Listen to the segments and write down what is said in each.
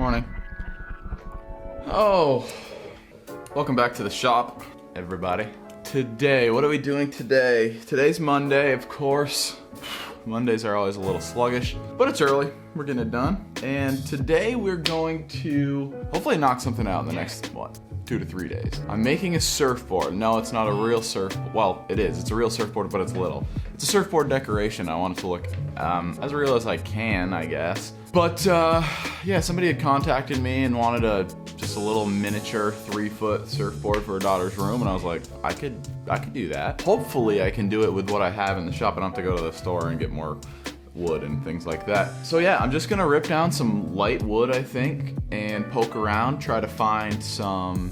Morning. Oh, welcome back to the shop, everybody. Today, what are we doing today? Today's Monday, of course. Mondays are always a little sluggish, but it's early. We're getting it done. And today we're going to hopefully knock something out in the next, 2 to 3 days. I'm making a surfboard. No, it's not a real well, it is. It's a real surfboard, but it's little. It's a surfboard decoration. I want it to look as real as I can, I guess. But yeah, somebody had contacted me and wanted just a little miniature 3-foot surfboard for her daughter's room, and I was like, I could do that. Hopefully I can do it with what I have in the shop. I don't have to go to the store and get more wood and things like that. So yeah, I'm just gonna rip down some light wood, I think, and poke around, try to find some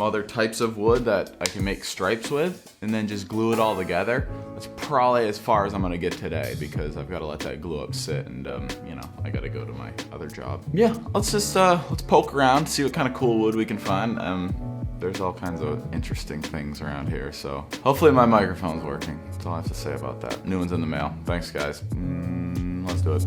other types of wood that I can make stripes with, and then just glue it all together. That's probably as far as I'm gonna get today because I've got to let that glue up sit, and I gotta go to my other job. Yeah, let's poke around, see what kind of cool wood we can find. There's all kinds of interesting things around here, so hopefully my microphone's working. That's all I have to say about that. New one's in the mail. Thanks, guys. Let's do it.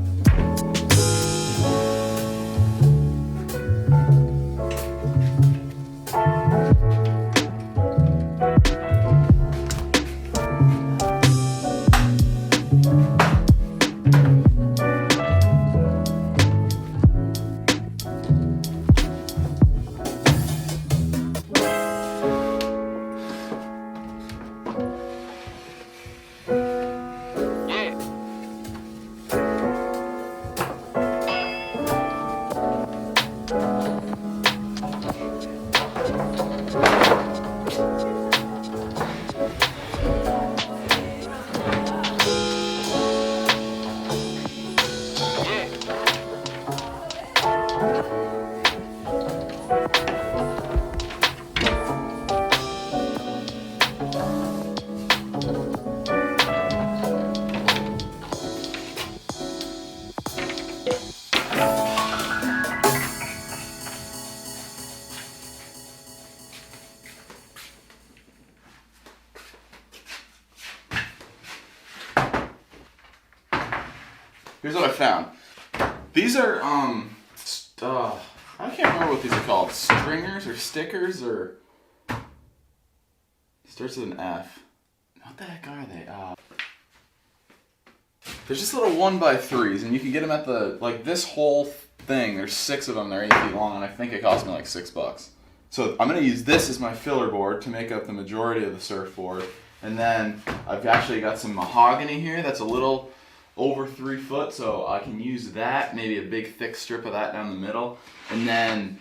Here's what I found. These are, I can't remember what these are called. Stringers or stickers or... Starts with an F. What the heck are they? There's just little 1x3s, and you can get them at this whole thing, there's 6 of them, they're 8 feet long, and I think it cost me like $6. So I'm gonna use this as my filler board to make up the majority of the surfboard. And then I've actually got some mahogany here that's a little over 3 foot, so I can use that, maybe a big thick strip of that down the middle. And then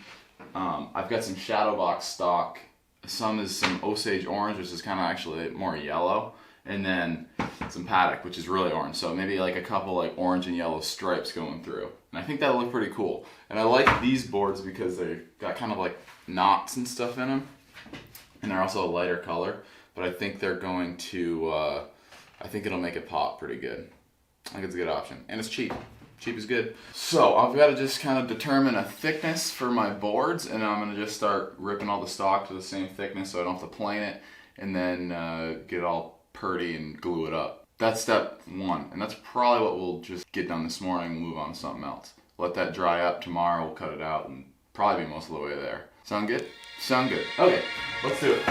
I've got some shadow box stock. Some is some Osage orange, which is kind of actually more yellow, and then some paddock, which is really orange. So maybe like a couple like orange and yellow stripes going through. And I think that'll look pretty cool. And I like these boards because they've got kind of like knots and stuff in them, and they're also a lighter color. But I think they're going to, I think it'll make it pop pretty good. I think it's a good option, and it's cheap. Cheap is good. So I've got to just kind of determine a thickness for my boards, and I'm going to just start ripping all the stock to the same thickness so I don't have to plane it, and then get it all purdy and glue it up. That's step 1, and that's probably what we'll just get done this morning and move on to something else. Let that dry up. Tomorrow we'll cut it out and probably be most of the way there. Sound good? Sound good. Okay, let's do it.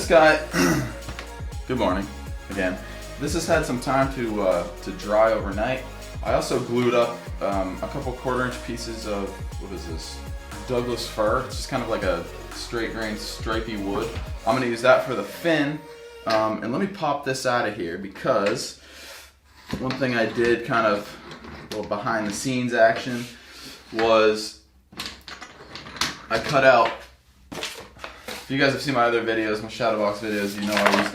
this guy, good morning again. This has had some time to dry overnight. I also glued up a couple 1/4-inch pieces of, what is this? Douglas fir. It's just kind of like a straight grain stripy wood. I'm gonna use that for the fin. And let me pop this out of here because one thing I did, kind of a little behind the scenes action, was I cut out, if you guys have seen my other videos, my Shadowbox videos, you know I use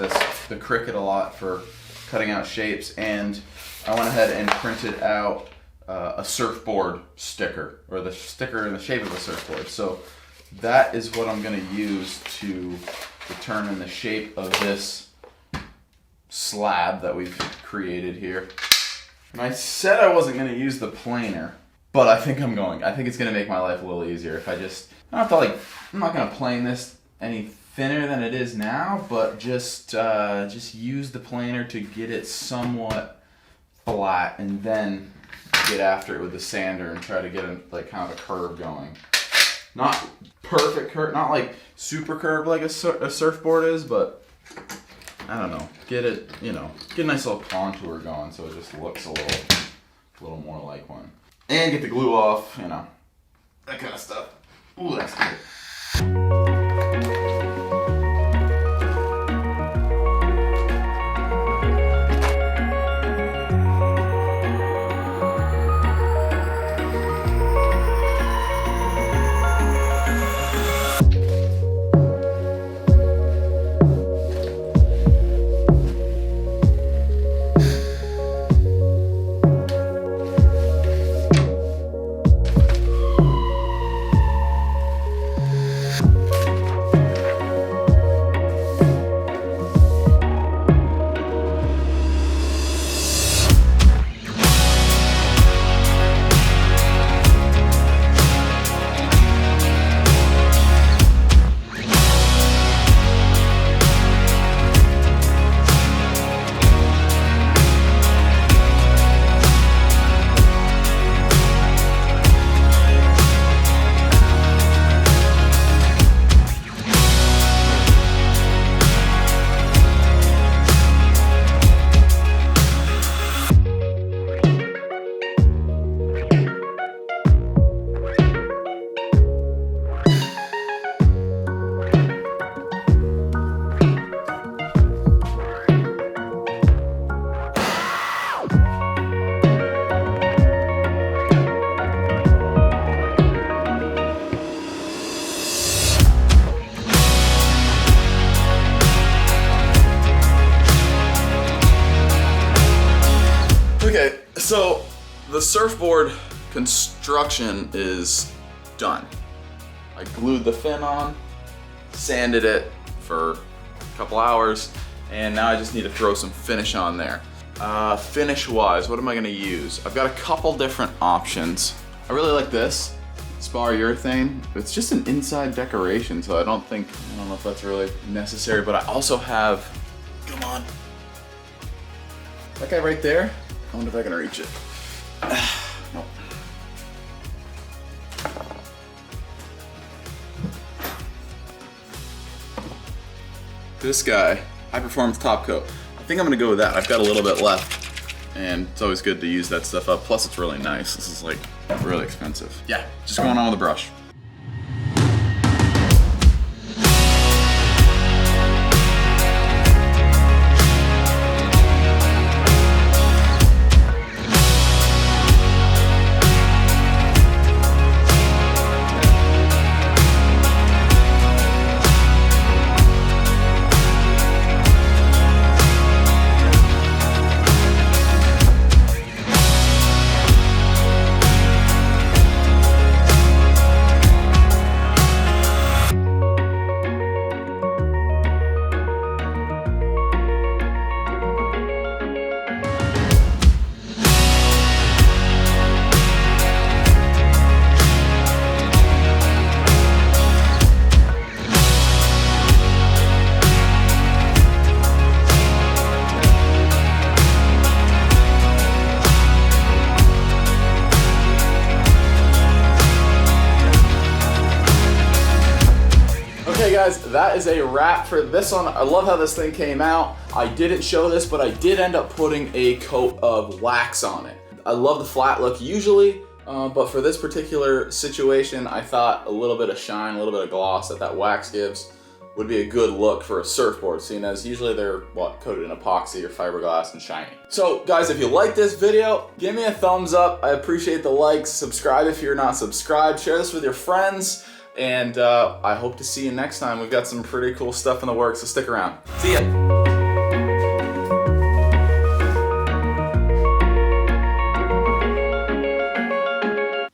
the Cricut a lot for cutting out shapes, and I went ahead and printed out a surfboard sticker, or the sticker in the shape of a surfboard. So that is what I'm going to use to determine the shape of this slab that we've created here. And I said I wasn't going to use the planer, but I think I'm going. I think it's going to make my life a little easier if I don't have to, like, I'm not going to plane this any thinner than it is now, but just use the planer to get it somewhat flat, and then get after it with the sander and try to get like kind of a curve going. Not perfect curve, not like super curved like a surfboard is, but I don't know. Get it, get a nice little contour going so it just looks a little more like one. And get the glue off, that kind of stuff. Ooh, that's good. Okay, so the surfboard construction is done. I glued the fin on, sanded it for a couple hours, and now I just need to throw some finish on there. Finish-wise, what am I gonna use? I've got a couple different options. I really like this, spar urethane. It's just an inside decoration, so I don't know if that's really necessary, but I also have, come on, that guy right there. I wonder if I can reach it. Nope. This guy, high performance top coat. I think I'm gonna go with that. I've got a little bit left, and it's always good to use that stuff up. Plus it's really nice. This is like really expensive. Yeah, just going on with the brush. guys, that is a wrap for this one. I love how this thing came out. I didn't show this, but I did end up putting a coat of wax on it. I love the flat look usually, but for this particular situation, I thought a little bit of shine, a little bit of gloss that wax gives would be a good look for a surfboard, seeing as usually they're, coated in epoxy or fiberglass and shiny. So guys, if you like this video, give me a thumbs up. I appreciate the likes. Subscribe if you're not subscribed. Share this with your friends. And I hope to see you next time. We've got some pretty cool stuff in the works, so stick around. See ya.